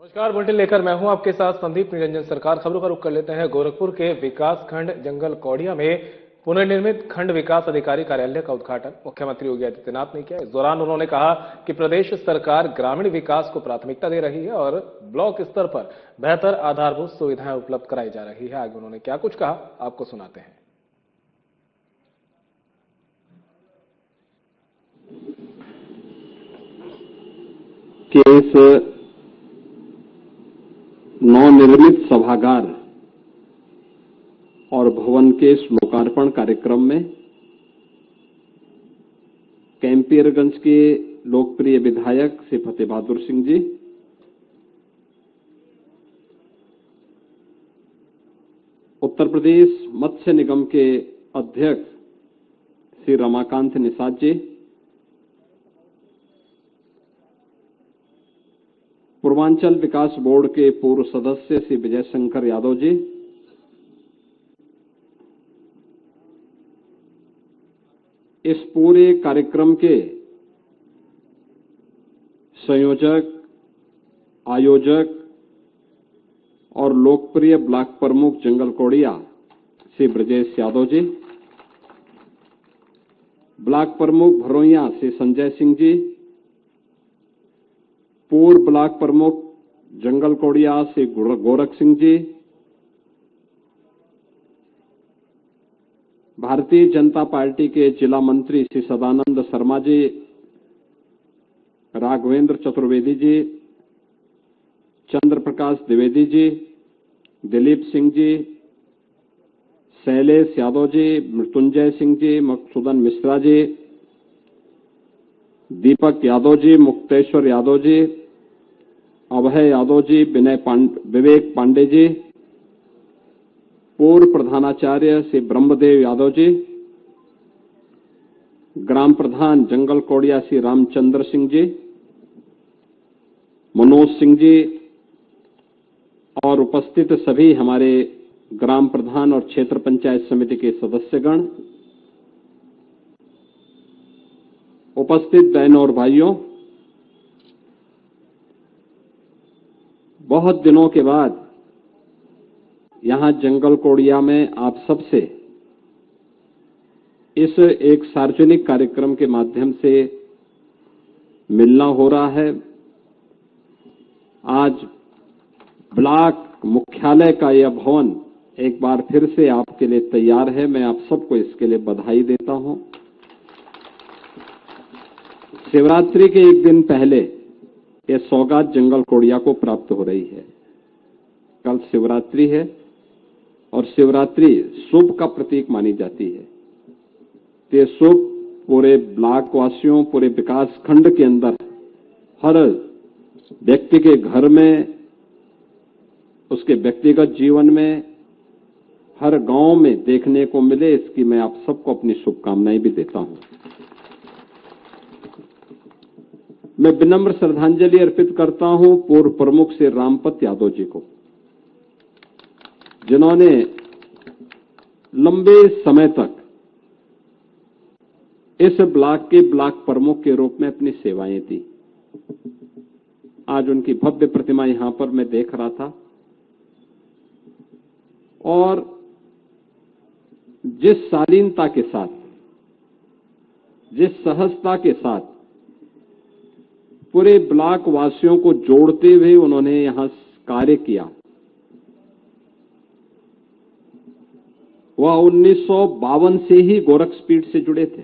नमस्कार, बुलेटिन लेकर मैं हूं आपके साथ संदीप निरंजन सरकार। खबरों का रुख कर लेते हैं। गोरखपुर के विकास खंड जंगल कौड़िया में पुनर्निर्मित खंड विकास अधिकारी कार्यालय का उद्घाटन मुख्यमंत्री योगी आदित्यनाथ ने किया। इस दौरान उन्होंने कहा कि प्रदेश सरकार ग्रामीण विकास को प्राथमिकता दे रही है और ब्लॉक स्तर पर बेहतर आधारभूत सुविधाएं उपलब्ध कराई जा रही है। आगे उन्होंने क्या कुछ कहा, आपको सुनाते हैं। इस नवनिर्मित सभागार और भवन के इस लोकार्पण कार्यक्रम में कैंपियरगंज के लोकप्रिय विधायक श्री फतेह बहादुर सिंह जी, उत्तर प्रदेश मत्स्य निगम के अध्यक्ष श्री रमाकांत निषाद जी, पूर्वांचल विकास बोर्ड के पूर्व सदस्य श्री विजय शंकर यादव जी, इस पूरे कार्यक्रम के संयोजक, आयोजक और लोकप्रिय ब्लॉक प्रमुख जंगल कौड़िया श्री ब्रजेश यादव जी, ब्लॉक प्रमुख भरोइया श्री संजय सिंह जी, पूर्व ब्लॉक प्रमुख जंगल कौड़िया श्री गोरख सिंह जी, भारतीय जनता पार्टी के जिला मंत्री श्री सदानंद शर्मा जी, राघवेंद्र चतुर्वेदी जी, चंद्र प्रकाश द्विवेदी जी, दिलीप सिंह जी, शैलेश यादव जी, मृत्युंजय सिंह जी, मकसूदन मिश्रा जी, दीपक यादव जी, मुक्तेश्वर यादव जी, अभय यादव जी, विवेक पांडे जी, पूर्व प्रधानाचार्य श्री ब्रह्मदेव यादव जी, ग्राम प्रधान जंगल कौड़िया श्री रामचंद्र सिंह जी, मनोज सिंह जी और उपस्थित सभी हमारे ग्राम प्रधान और क्षेत्र पंचायत समिति के सदस्यगण, उपस्थित बहनों और भाइयों, बहुत दिनों के बाद यहां जंगल कौड़िया में आप सबसे इस एक सार्वजनिक कार्यक्रम के माध्यम से मिलना हो रहा है। आज ब्लॉक मुख्यालय का यह भवन एक बार फिर से आपके लिए तैयार है। मैं आप सबको इसके लिए बधाई देता हूं। शिवरात्रि के एक दिन पहले यह सौगात जंगल कौड़िया को प्राप्त हो रही है। कल शिवरात्रि है और शिवरात्रि शुभ का प्रतीक मानी जाती है। ये शुभ पूरे ब्लॉक वासियों, पूरे विकास खंड के अंदर हर व्यक्ति के घर में, उसके व्यक्तिगत जीवन में, हर गांव में देखने को मिले, इसकी मैं आप सबको अपनी शुभकामनाएं भी देता हूं। मैं विनम्र श्रद्धांजलि अर्पित करता हूं पूर्व प्रमुख श्री रामपत यादव जी को, जिन्होंने लंबे समय तक इस ब्लॉक के ब्लॉक प्रमुख के रूप में अपनी सेवाएं दी। आज उनकी भव्य प्रतिमा यहां पर मैं देख रहा था और जिस शालीनता के साथ, जिस सहजता के साथ पूरे ब्लॉक वासियों को जोड़ते हुए उन्होंने यहां कार्य किया, वह 1952 से ही गोरखपीठ से जुड़े थे।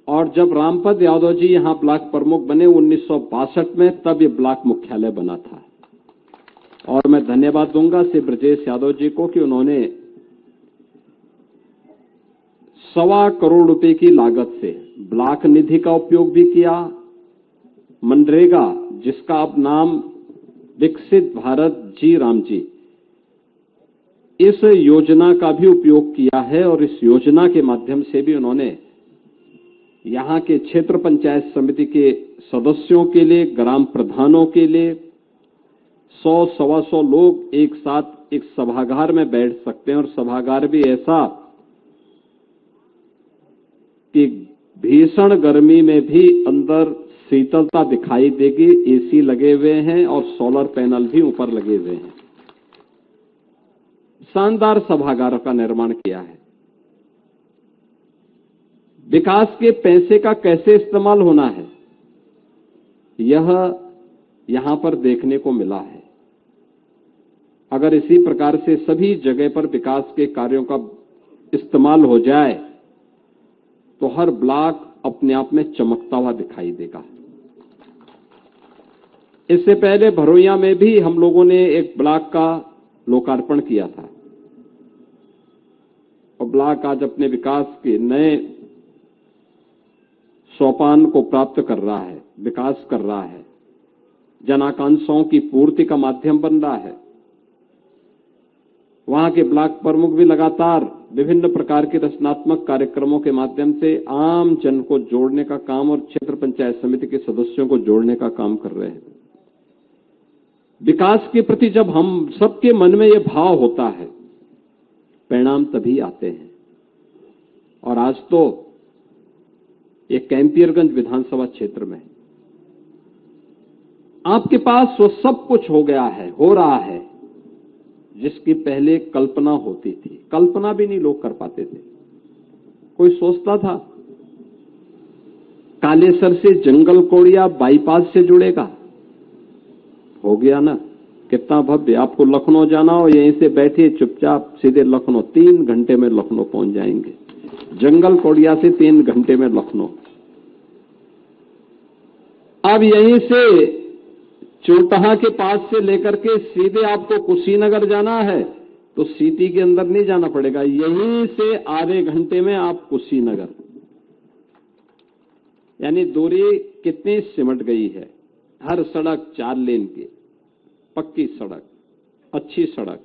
और जब रामपत यादव जी यहां ब्लॉक प्रमुख बने 1962 में, तब ये ब्लॉक मुख्यालय बना था। और मैं धन्यवाद दूंगा श्री ब्रजेश यादव जी को कि उन्होंने 1.25 करोड़ रुपए की लागत से ब्लॉक निधि का उपयोग भी किया। मनरेगा, जिसका अब नाम विकसित भारत जी राम जी, इस योजना का भी उपयोग किया है और इस योजना के माध्यम से भी उन्होंने यहां के क्षेत्र पंचायत समिति के सदस्यों के लिए, ग्राम प्रधानों के लिए 100-125 लोग एक साथ एक सभागार में बैठ सकते हैं। और सभागार भी ऐसा कि भीषण गर्मी में भी अंदर शीतलता दिखाई देगी। एसी लगे हुए हैं और सोलर पैनल भी ऊपर लगे हुए हैं। शानदार सभागार का निर्माण किया है। विकास के पैसे का कैसे इस्तेमाल होना है, यह यहां पर देखने को मिला है। अगर इसी प्रकार से सभी जगह पर विकास के कार्यों का इस्तेमाल हो जाए तो हर ब्लॉक अपने आप में चमकता हुआ दिखाई देगा। इससे पहले भरोइया में भी हम लोगों ने एक ब्लॉक का लोकार्पण किया था और ब्लॉक आज अपने विकास के नए सोपान को प्राप्त कर रहा है, विकास कर रहा है, जनाकांक्षाओं की पूर्ति का माध्यम बन रहा है। वहां के ब्लॉक प्रमुख भी लगातार विभिन्न प्रकार के रचनात्मक कार्यक्रमों के माध्यम से आम जन को जोड़ने का काम और क्षेत्र पंचायत समिति के सदस्यों को जोड़ने का काम कर रहे हैं। विकास के प्रति जब हम सबके मन में यह भाव होता है, परिणाम तभी आते हैं। और आज तो ये कैंपियरगंज विधानसभा क्षेत्र में आपके पास वो सब कुछ हो गया है, हो रहा है, जिसकी पहले कल्पना होती थी। कल्पना भी नहीं लोग कर पाते थे। कोई सोचता था कालेसर से जंगल कोड़िया बाईपास से जुड़ेगा, हो गया ना। कितना भव्य। आपको लखनऊ जाना हो, यहीं से बैठे चुपचाप सीधे लखनऊ, 3 घंटे में लखनऊ पहुंच जाएंगे। जंगल कोड़िया से 3 घंटे में लखनऊ। अब यहीं से चौटाहा के पास से लेकर के सीधे आपको कुशीनगर जाना है तो सिटी के अंदर नहीं जाना पड़ेगा, यहीं से आधे घंटे में आप कुशीनगर। यानी दूरी कितनी सिमट गई है। हर सड़क 4 लेन की, पक्की सड़क, अच्छी सड़क।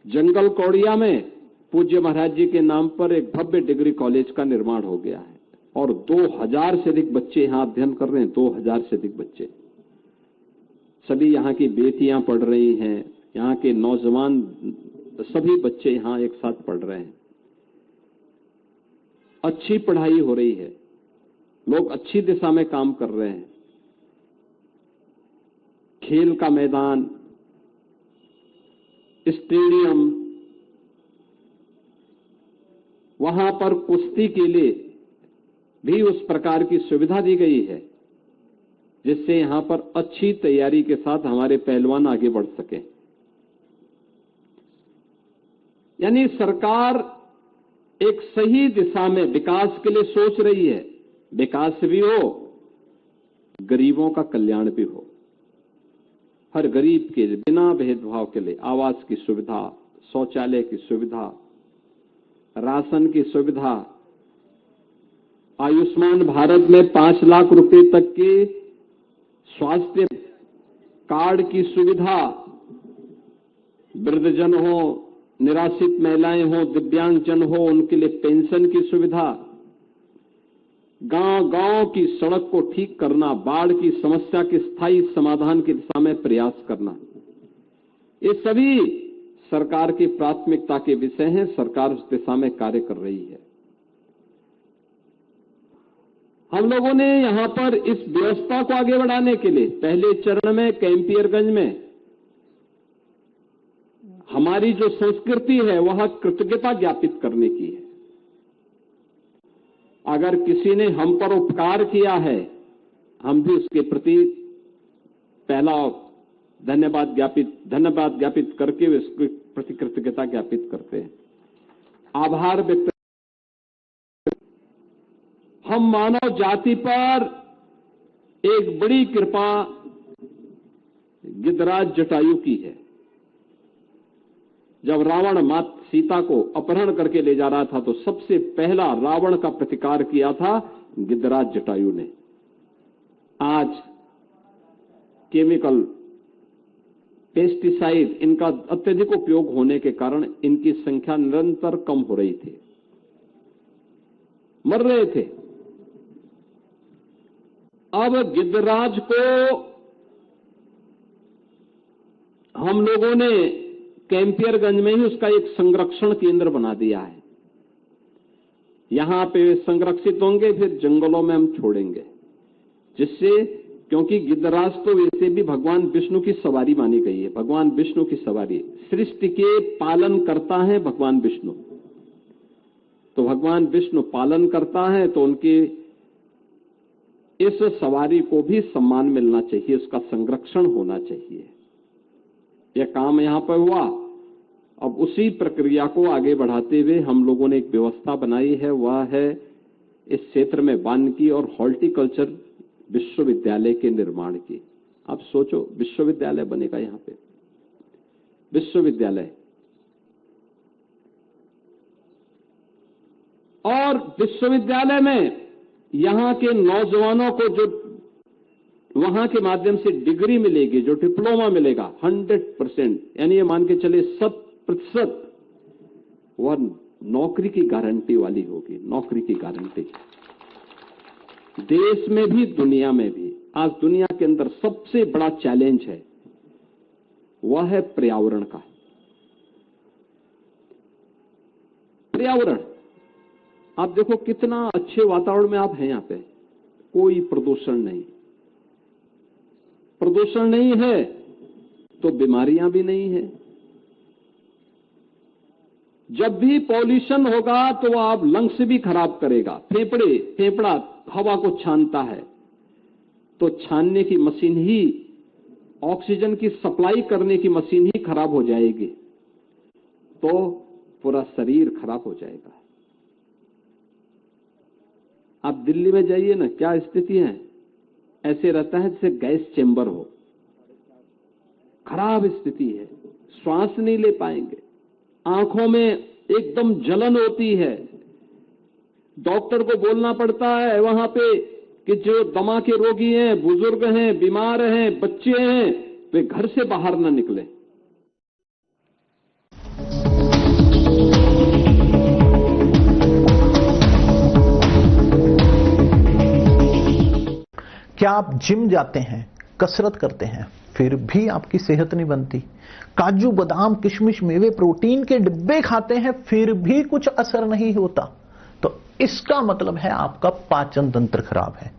जंगल कौड़िया में पूज्य महाराज जी के नाम पर एक भव्य डिग्री कॉलेज का निर्माण हो गया है और 2000 से अधिक बच्चे यहां अध्ययन कर रहे हैं। 2000 से अधिक बच्चे, सभी यहां की बेटियां पढ़ रही हैं, यहां के नौजवान सभी बच्चे यहां एक साथ पढ़ रहे हैं। अच्छी पढ़ाई हो रही है, लोग अच्छी दिशा में काम कर रहे हैं। खेल का मैदान, स्टेडियम, वहां पर कुश्ती के लिए भी उस प्रकार की सुविधा दी गई है जिससे यहां पर अच्छी तैयारी के साथ हमारे पहलवान आगे बढ़ सके। यानी सरकार एक सही दिशा में विकास के लिए सोच रही है। विकास भी हो, गरीबों का कल्याण भी हो। हर गरीब के बिना भेदभाव के लिए आवास की सुविधा, शौचालय की सुविधा, राशन की सुविधा, आयुष्मान भारत में 5 लाख रुपए तक के स्वास्थ्य कार्ड की सुविधा, वृद्धजन हो, निराश्रित महिलाएं हो, दिव्यांगजन हो, उनके लिए पेंशन की सुविधा, गांव-गांव की सड़क को ठीक करना, बाढ़ की समस्या के स्थायी समाधान की दिशा में प्रयास करना, ये सभी सरकार की प्राथमिकता के विषय हैं। सरकार उस दिशा में कार्य कर रही है। हम लोगों ने यहां पर इस व्यवस्था को आगे बढ़ाने के लिए पहले चरण में कैंपियरगंज में हमारी जो संस्कृति है वह कृतज्ञता ज्ञापित करने की है। अगर किसी ने हम पर उपकार किया है, हम भी उसके प्रति पहला धन्यवाद ज्ञापित करके उसके प्रति कृतज्ञता ज्ञापित करते हैं, आभार व्यक्त। हम मानव जाति पर एक बड़ी कृपा गिद्धराज जटायु की है। जब रावण माता सीता को अपहरण करके ले जा रहा था तो सबसे पहला रावण का प्रतिकार किया था गिद्धराज जटायु ने। आज केमिकल, पेस्टिसाइड, इनका अत्यधिक उपयोग होने के कारण इनकी संख्या निरंतर कम हो रही थी, मर रहे थे। अब गिद्धराज को हम लोगों ने कैंपियरगंज में ही उसका एक संरक्षण केंद्र बना दिया है। यहां पे संरक्षित होंगे, फिर जंगलों में हम छोड़ेंगे, जिससे, क्योंकि गिद्धराज तो वैसे भी भगवान विष्णु की सवारी मानी गई है। भगवान विष्णु की सवारी, सृष्टि के पालन करता है भगवान विष्णु। तो भगवान विष्णु पालन करता है, तो उनकी इस सवारी को भी सम्मान मिलना चाहिए, उसका संरक्षण होना चाहिए। यह काम यहां पर हुआ। अब उसी प्रक्रिया को आगे बढ़ाते हुए हम लोगों ने एक व्यवस्था बनाई है, वह है इस क्षेत्र में वानिकी और हॉर्टिकल्चर विश्वविद्यालय के निर्माण की। आप सोचो, विश्वविद्यालय बनेगा यहां पे, विश्वविद्यालय। और विश्वविद्यालय में यहां के नौजवानों को जो वहां के माध्यम से डिग्री मिलेगी, जो डिप्लोमा मिलेगा, 100%, यानी ये मान के चले 100%, वह नौकरी की गारंटी वाली होगी, नौकरी की गारंटी। देश में भी दुनिया में भी आज दुनिया के अंदर सबसे बड़ा चैलेंज है, वह है पर्यावरण का। पर्यावरण, आप देखो कितना अच्छे वातावरण में आप हैं, यहां पे कोई प्रदूषण नहीं। प्रदूषण नहीं है तो बीमारियां भी नहीं है। जब भी पॉल्यूशन होगा तो वह आप लंग्स भी खराब करेगा। फेफड़ा हवा को छानता है, तो छानने की मशीन ही, ऑक्सीजन की सप्लाई करने की मशीन ही खराब हो जाएगी, तो पूरा शरीर खराब हो जाएगा। आप दिल्ली में जाइए ना, क्या स्थिति है, ऐसे रहता है जैसे गैस चेंबर हो, खराब स्थिति है, श्वास नहीं ले पाएंगे, आंखों में एकदम जलन होती है। डॉक्टर को बोलना पड़ता है वहां पे कि जो दमा के रोगी हैं, बुजुर्ग हैं, बीमार हैं, बच्चे हैं, वे घर से बाहर न निकले। क्या आप जिम जाते हैं, कसरत करते हैं, फिर भी आपकी सेहत नहीं बनती? काजू बादाम किशमिश मेवे प्रोटीन के डिब्बे खाते हैं, फिर भी कुछ असर नहीं होता? तो इसका मतलब है आपका पाचन तंत्र खराब है।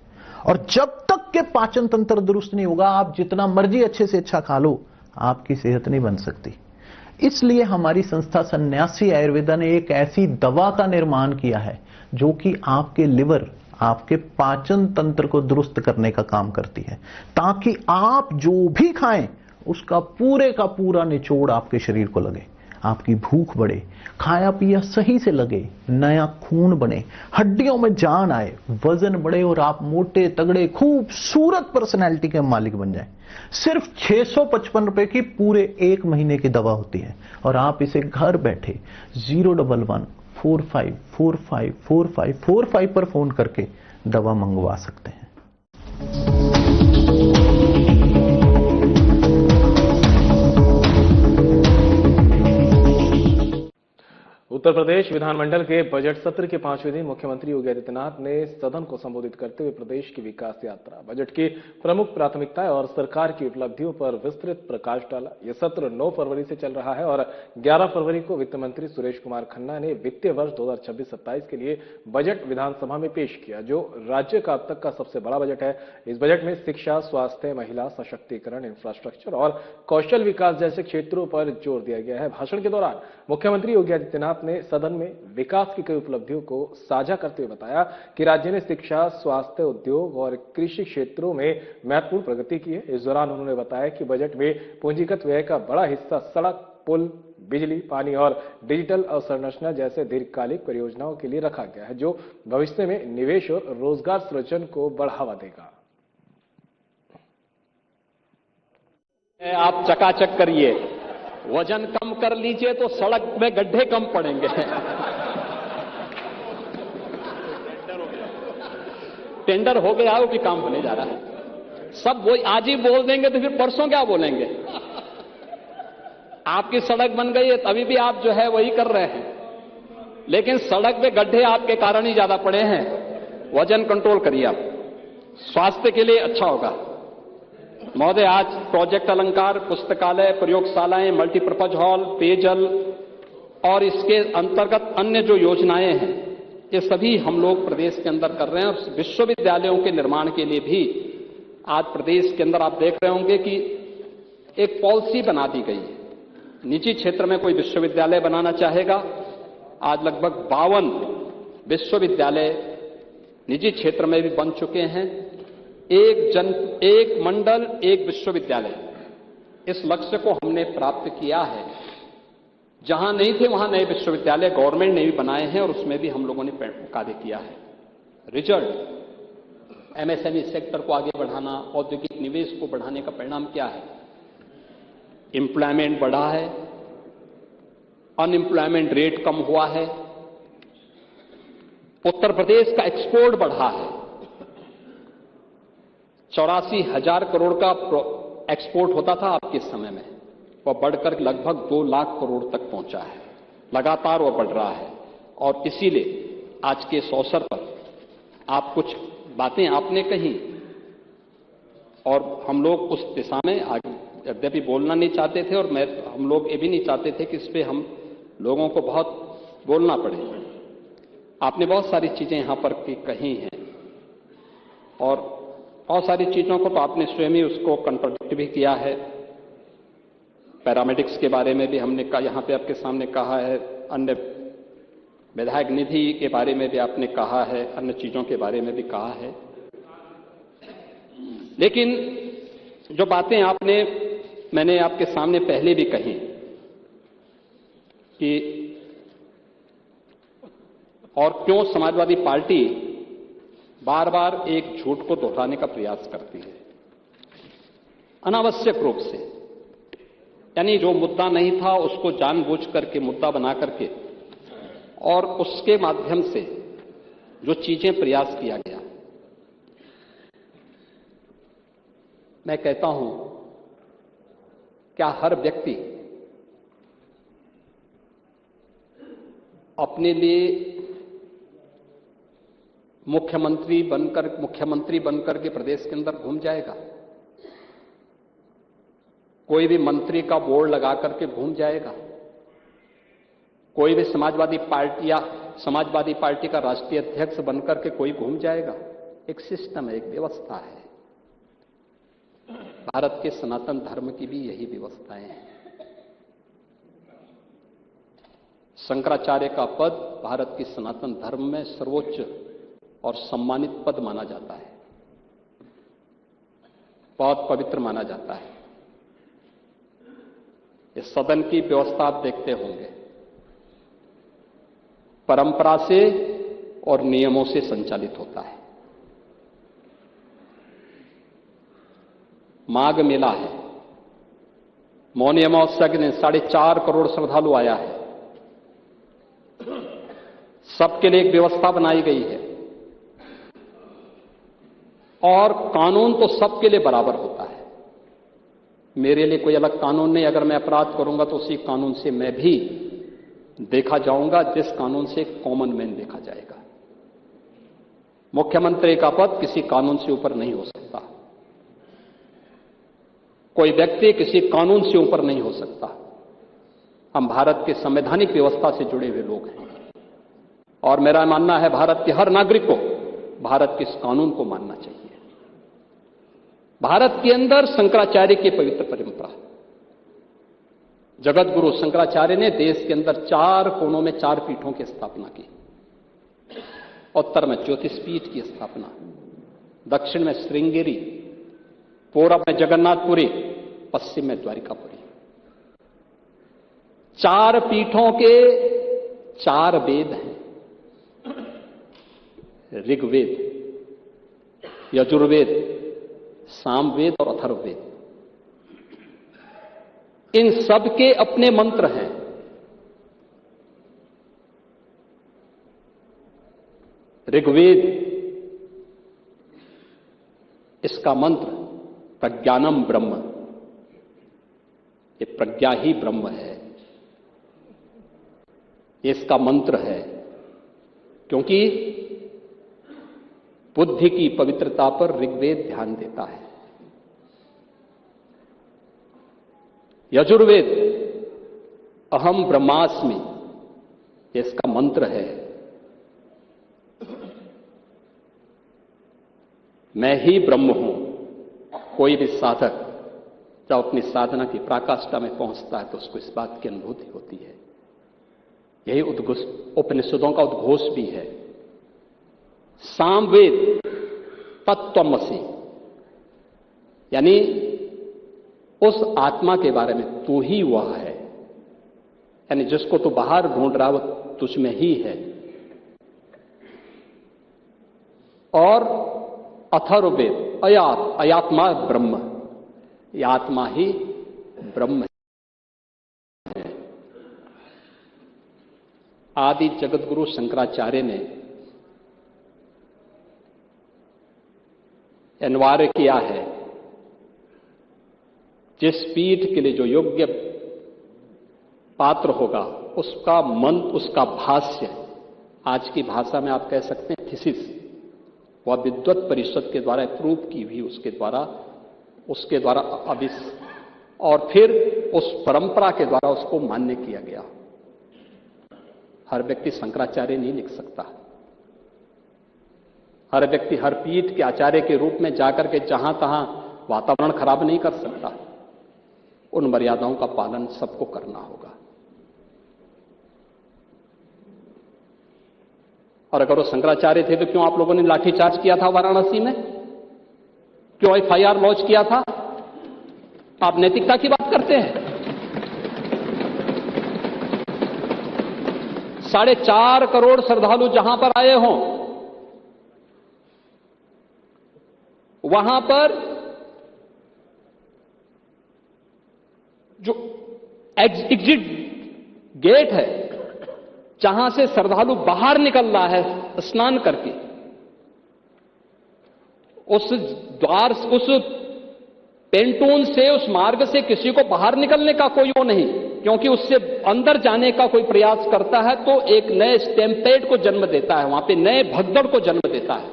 और जब तक के पाचन तंत्र दुरुस्त नहीं होगा, आप जितना मर्जी अच्छे से अच्छा खा लो, आपकी सेहत नहीं बन सकती। इसलिए हमारी संस्था सन्यासी आयुर्वेदा ने एक ऐसी दवा का निर्माण किया है जो कि आपके लिवर, आपके पाचन तंत्र को दुरुस्त करने का काम करती है, ताकि आप जो भी खाएं उसका पूरे का पूरा निचोड़ आपके शरीर को लगे, आपकी भूख बढ़े, खाया पिया सही से लगे, नया खून बने, हड्डियों में जान आए, वजन बढ़े और आप मोटे तगड़े खूबसूरत पर्सनैलिटी के मालिक बन जाएं। सिर्फ 655 रुपए की पूरे 1 महीने की दवा होती है और आप इसे घर बैठे 011-45454545 पर फोन करके दवा मंगवा सकते हैं। उत्तर प्रदेश विधानमंडल के बजट सत्र के 5वें दिन मुख्यमंत्री योगी आदित्यनाथ ने सदन को संबोधित करते हुए प्रदेश की विकास यात्रा, बजट की प्रमुख प्राथमिकताएं और सरकार की उपलब्धियों पर विस्तृत प्रकाश डाला। यह सत्र 9 फरवरी से चल रहा है और 11 फरवरी को वित्त मंत्री सुरेश कुमार खन्ना ने वित्तीय वर्ष 2026-27 के लिए बजट विधानसभा में पेश किया, जो राज्य का अब तक का सबसे बड़ा बजट है। इस बजट में शिक्षा, स्वास्थ्य, महिला सशक्तिकरण, इंफ्रास्ट्रक्चर और कौशल विकास जैसे क्षेत्रों पर जोर दिया गया है। भाषण के दौरान मुख्यमंत्री योगी आदित्यनाथ ने सदन में विकास की कई उपलब्धियों को साझा करते हुए बताया कि राज्य ने शिक्षा, स्वास्थ्य, उद्योग और कृषि क्षेत्रों में महत्वपूर्ण प्रगति की है। इस दौरान उन्होंने बताया कि बजट में पूंजीगत व्यय का बड़ा हिस्सा सड़क, पुल, बिजली, पानी और डिजिटल अवसंरचना जैसे दीर्घकालिक परियोजनाओं के लिए रखा गया है, जो भविष्य में निवेश और रोजगार सृजन को बढ़ावा देगा। आप चकाचक करिए, वजन कम कर लीजिए तो सड़क में गड्ढे कम पड़ेंगे। टेंडर हो गया हो कि काम होने जा रहा है। सब वो आज ही बोल देंगे तो फिर परसों क्या बोलेंगे? आपकी सड़क बन गई है, अभी भी आप जो है वही कर रहे हैं, लेकिन सड़क में गड्ढे आपके कारण ही ज्यादा पड़े हैं। वजन कंट्रोल करिए आप, स्वास्थ्य के लिए अच्छा होगा। महोदय, आज प्रोजेक्ट अलंकार, पुस्तकालय, प्रयोगशालाएं, मल्टीपर्पज हॉल, पेयजल और इसके अंतर्गत अन्य जो योजनाएं हैं, ये सभी हम लोग प्रदेश के अंदर कर रहे हैं। और विश्वविद्यालयों के निर्माण के लिए भी आज प्रदेश के अंदर आप देख रहे होंगे कि एक पॉलिसी बना दी गई है। निजी क्षेत्र में कोई विश्वविद्यालय बनाना चाहेगा, आज लगभग 52 विश्वविद्यालय निजी क्षेत्र में भी बन चुके हैं। एक मंडल एक विश्वविद्यालय, इस लक्ष्य को हमने प्राप्त किया है। जहां नहीं थे वहां नए विश्वविद्यालय गवर्नमेंट ने भी बनाए हैं और उसमें भी हम लोगों ने कार्य किया है। रिजल्ट एमएसएमई सेक्टर को आगे बढ़ाना, औद्योगिक निवेश को बढ़ाने का परिणाम क्या है? एम्प्लॉयमेंट बढ़ा है, अनएम्प्लॉयमेंट रेट कम हुआ है, उत्तर प्रदेश का एक्सपोर्ट बढ़ा है। 84,000 करोड़ का एक्सपोर्ट होता था आपके समय में, वह बढ़कर लगभग 2 लाख करोड़ तक पहुंचा है। लगातार वह बढ़ रहा है। और इसीलिए आज के इस अवसर पर आप कुछ बातें आपने कही और हम लोग उस दिशा में आगे यद्यपि बोलना नहीं चाहते थे, और हम लोग ये भी नहीं चाहते थे कि इस पे हम लोगों को बहुत बोलना पड़े। आपने बहुत सारी चीजें यहां पर कही हैं और बहुत सारी चीजों को तो आपने स्वयं ही उसको कंट्राडिक्ट भी किया है। पैरामेडिक्स के बारे में भी हमने यहां पे आपके सामने कहा है, अन्य विधायक निधि के बारे में भी आपने कहा है, अन्य चीजों के बारे में भी कहा है। लेकिन जो बातें मैंने आपके सामने पहले भी कही कि और क्यों समाजवादी पार्टी बार बार एक झूठ को दोहराने का प्रयास करती है अनावश्यक रूप से। यानी जो मुद्दा नहीं था उसको जानबूझ करके मुद्दा बना करके और उसके माध्यम से जो चीजें प्रयास किया गया। मैं कहता हूं, क्या हर व्यक्ति अपने लिए मुख्यमंत्री बनकर के प्रदेश के अंदर घूम जाएगा? कोई भी मंत्री का बोर्ड लगा करके घूम जाएगा? कोई भी समाजवादी पार्टी का राष्ट्रीय अध्यक्ष बनकर के कोई घूम जाएगा? एक सिस्टम है, एक व्यवस्था है। भारत के सनातन धर्म की भी यही व्यवस्थाएं हैं। शंकराचार्य का पद भारत की सनातन धर्म में सर्वोच्च और सम्मानित पद माना जाता है, बहुत पवित्र माना जाता है। इस सदन की व्यवस्था आप देखते होंगे, परंपरा से और नियमों से संचालित होता है। माघ मेला है, मौनी अमावस्या के दिन 4.5 करोड़ श्रद्धालु आया है। सबके लिए एक व्यवस्था बनाई गई है और कानून तो सबके लिए बराबर होता है। मेरे लिए कोई अलग कानून नहीं। अगर मैं अपराध करूंगा तो उसी कानून से मैं भी देखा जाऊंगा, जिस कानून से कॉमन मैन देखा जाएगा। मुख्यमंत्री का पद किसी कानून से ऊपर नहीं हो सकता। कोई व्यक्ति किसी कानून से ऊपर नहीं हो सकता। हम भारत के संवैधानिक व्यवस्था से जुड़े हुए लोग हैं और मेरा मानना है भारत के हर नागरिक को भारत के इस कानून को मानना चाहिए। भारत के अंदर शंकराचार्य की पवित्र परंपरा, जगत गुरु शंकराचार्य ने देश के अंदर 4 कोनों में 4 पीठों की स्थापना की। उत्तर में ज्योतिषपीठ की स्थापना, दक्षिण में श्रृंगेरी, पूरब में जगन्नाथपुरी, पश्चिम में द्वारिकापुरी। 4 पीठों के 4 वेद हैं, ऋग्वेद, यजुर्वेद, सामवेद और अथर्ववेद। इन सब के अपने मंत्र हैं। ऋग्वेद, इसका मंत्र प्रज्ञानम ब्रह्म, ये प्रज्ञा ही ब्रह्म है, ये इसका मंत्र है। क्योंकि बुद्धि की पवित्रता पर ऋग्वेद ध्यान देता है। यजुर्वेद अहम ब्रह्मास्मि, ये इसका मंत्र है। मैं ही ब्रह्म हूं। कोई भी साधक जब अपनी साधना की पराकाष्ठा में पहुंचता है तो उसको इस बात की अनुभूति होती है। यही उपनिषदों का उद्घोष भी है। सामवेद तत्त्वमसि, यानी उस आत्मा के बारे में तू ही वह है, यानी जिसको तू बाहर ढूंढ रहा वो तुझ में ही है। और अथर्ववेद अयात्मा ब्रह्म, ये आत्मा ही ब्रह्म है। आदि जगतगुरु शंकराचार्य ने अनिवार्य किया है, जिस पीठ के लिए जो योग्य पात्र होगा उसका मंत्र, उसका भाष्य, आज की भाषा में आप कह सकते हैं थीसिस, वह विद्वत परिषद के द्वारा अप्रूव की हुई, उसके द्वारा और फिर उस परंपरा के द्वारा उसको मान्य किया गया। हर व्यक्ति शंकराचार्य नहीं लिख सकता। हर व्यक्ति हर पीठ के आचार्य के रूप में जाकर के जहां तहां वातावरण खराब नहीं कर सकता। उन मर्यादाओं का पालन सबको करना होगा। और अगर वो शंकराचार्य थे तो क्यों आप लोगों ने लाठीचार्ज किया था वाराणसी में? क्यों एफआईआर लॉन्च किया था? आप नैतिकता की बात करते हैं। 4.5 करोड़ श्रद्धालु जहां पर आए हों, वहां पर जो एग्जिट गेट है, जहां से श्रद्धालु बाहर निकल रहा है स्नान करके, उस द्वार, उस पेंटून से, उस मार्ग से किसी को बाहर निकलने का कोई वो नहीं, क्योंकि उससे अंदर जाने का कोई प्रयास करता है तो एक नए स्टैम्पेड को जन्म देता है, वहां पे नए भगदड़ को जन्म देता है,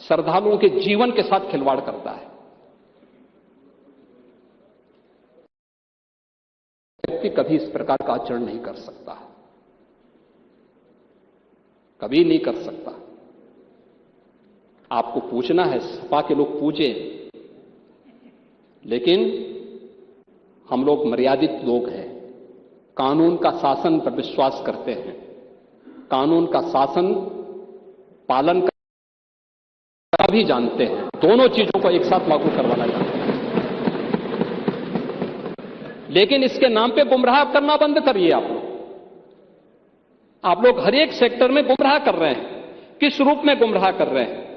श्रद्धालुओं के जीवन के साथ खिलवाड़ करता है। व्यक्ति कभी इस प्रकार का आचरण नहीं कर सकता, कभी नहीं कर सकता। आपको पूछना है, सपा के लोग पूछे, लेकिन हम लोग मर्यादित लोग हैं, कानून का शासन पर विश्वास करते हैं, कानून का शासन पालन का भी जानते हैं, दोनों चीजों को एक साथ लागू करवाना जानते हैं। लेकिन इसके नाम पे गुमराह करना बंद करिए। आप लोग हर एक सेक्टर में गुमराह कर रहे हैं। किस रूप में गुमराह कर रहे हैं?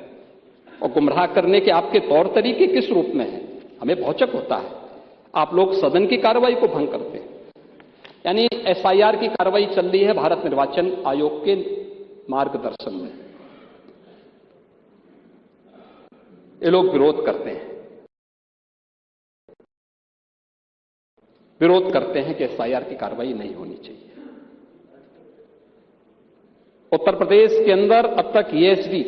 और गुमराह करने के आपके तौर तरीके किस रूप में हैं? हमें भौचक होता है। आप लोग सदन की कार्रवाई को भंग करते हैं। यानी एफआईआर की कार्रवाई चल रही है भारत निर्वाचन आयोग के मार्गदर्शन में। ये लोग विरोध करते हैं, विरोध करते हैं कि एफआईआर की कार्रवाई नहीं होनी चाहिए। उत्तर प्रदेश के अंदर अब तक ईएसडी,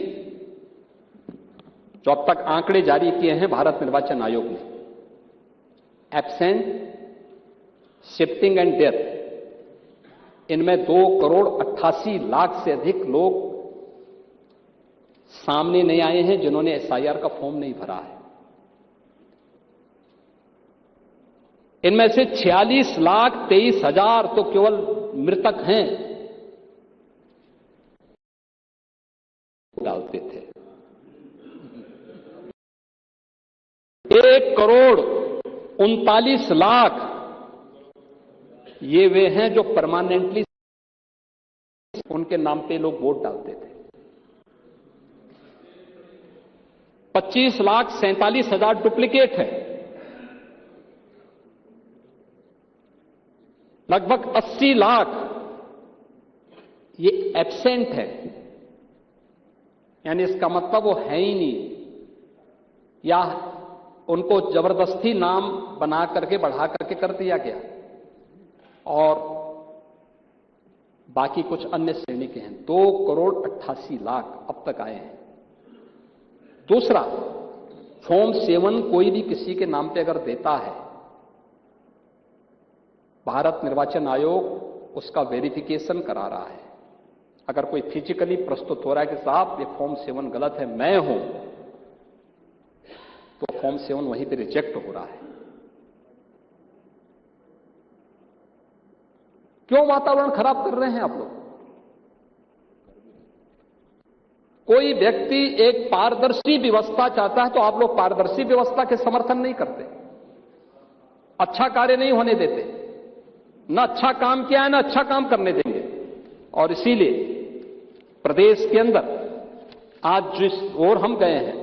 जो अब तक आंकड़े जारी किए हैं भारत निर्वाचन आयोग ने, एब्सेंट, शिफ्टिंग एंड डेथ, इनमें 2,88,00,000 से अधिक लोग सामने नहीं आए हैं जिन्होंने एसआईआर का फॉर्म नहीं भरा है। इनमें से 46,23,000 तो केवल मृतक हैं, डालते थे। 1,39,00,000 ये वे हैं जो परमानेंटली उनके नाम पे लोग वोट डालते थे। 25,47,000 डुप्लीकेट है। लगभग 80 लाख ये एब्सेंट है, यानी इसका मतलब वो है ही नहीं, या उनको जबरदस्ती नाम बना करके बढ़ा करके कर दिया गया, और बाकी कुछ अन्य श्रेणी के हैं। 2,88,00,000 अब तक आए हैं। दूसरा, फॉर्म 7 कोई भी किसी के नाम पे अगर देता है, भारत निर्वाचन आयोग उसका वेरिफिकेशन करा रहा है। अगर कोई फिजिकली प्रस्तुत हो रहा है कि साहब ये फॉर्म 7 गलत है, मैं हूं, फॉर्म 7 वहीं पे रिजेक्ट हो रहा है। क्यों वातावरण खराब कर रहे हैं आप लोग? कोई व्यक्ति एक पारदर्शी व्यवस्था चाहता है तो आप लोग पारदर्शी व्यवस्था के समर्थन नहीं करते, अच्छा कार्य नहीं होने देते, न अच्छा काम किया है न अच्छा काम करने देंगे। और इसीलिए प्रदेश के अंदर आज जिस ओर हम गए हैं,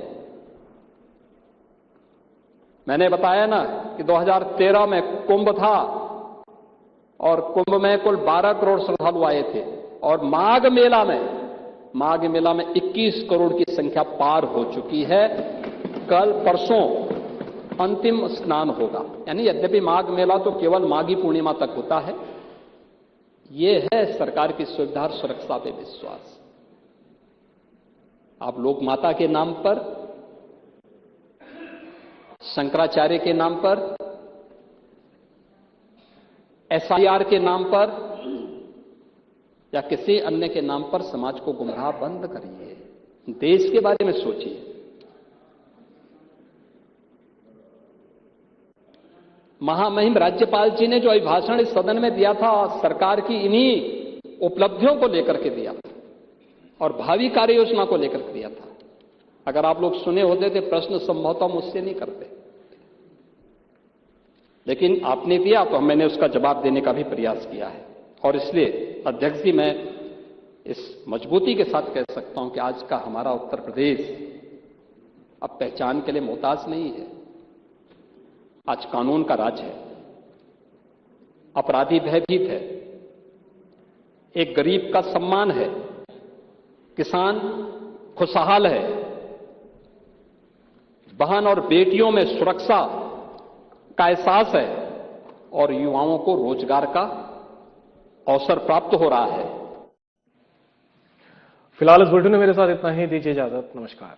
मैंने बताया ना कि 2013 में कुंभ था और कुंभ में कुल 12 करोड़ श्रद्धालु आए थे और माघ मेला में 21 करोड़ की संख्या पार हो चुकी है। कल परसों अंतिम स्नान होगा, यानी यद्यपि माघ मेला तो केवल माघी पूर्णिमा तक होता है। यह है सरकार की सुविधा और सुरक्षा पे विश्वास। आप लोक माता के नाम पर, शंकराचार्य के नाम पर, SIR के नाम पर या किसी अन्य के नाम पर समाज को गुमराह बंद करिए, देश के बारे में सोचिए। महामहिम राज्यपाल जी ने जो अभिभाषण इस सदन में दिया था, सरकार की इन्हीं उपलब्धियों को लेकर के दिया और भावी कार्य योजना को लेकर के दिया था। अगर आप लोग सुने होते थे, प्रश्न संभवतः मुझसे नहीं करते, लेकिन आपने दिया तो मैंने उसका जवाब देने का भी प्रयास किया है। और इसलिए अध्यक्ष जी, मैं इस मजबूती के साथ कह सकता हूं कि आज का हमारा उत्तर प्रदेश अब पहचान के लिए मोहताज नहीं है। आज कानून का राज है, अपराधी भयभीत है, एक गरीब का सम्मान है, किसान खुशहाल है, बहन और बेटियों में सुरक्षा का एहसास है और युवाओं को रोजगार का अवसर प्राप्त हो रहा है। फिलहाल इस बुलेटिन में मेरे साथ इतना ही। दीजिए इजाजत। नमस्कार।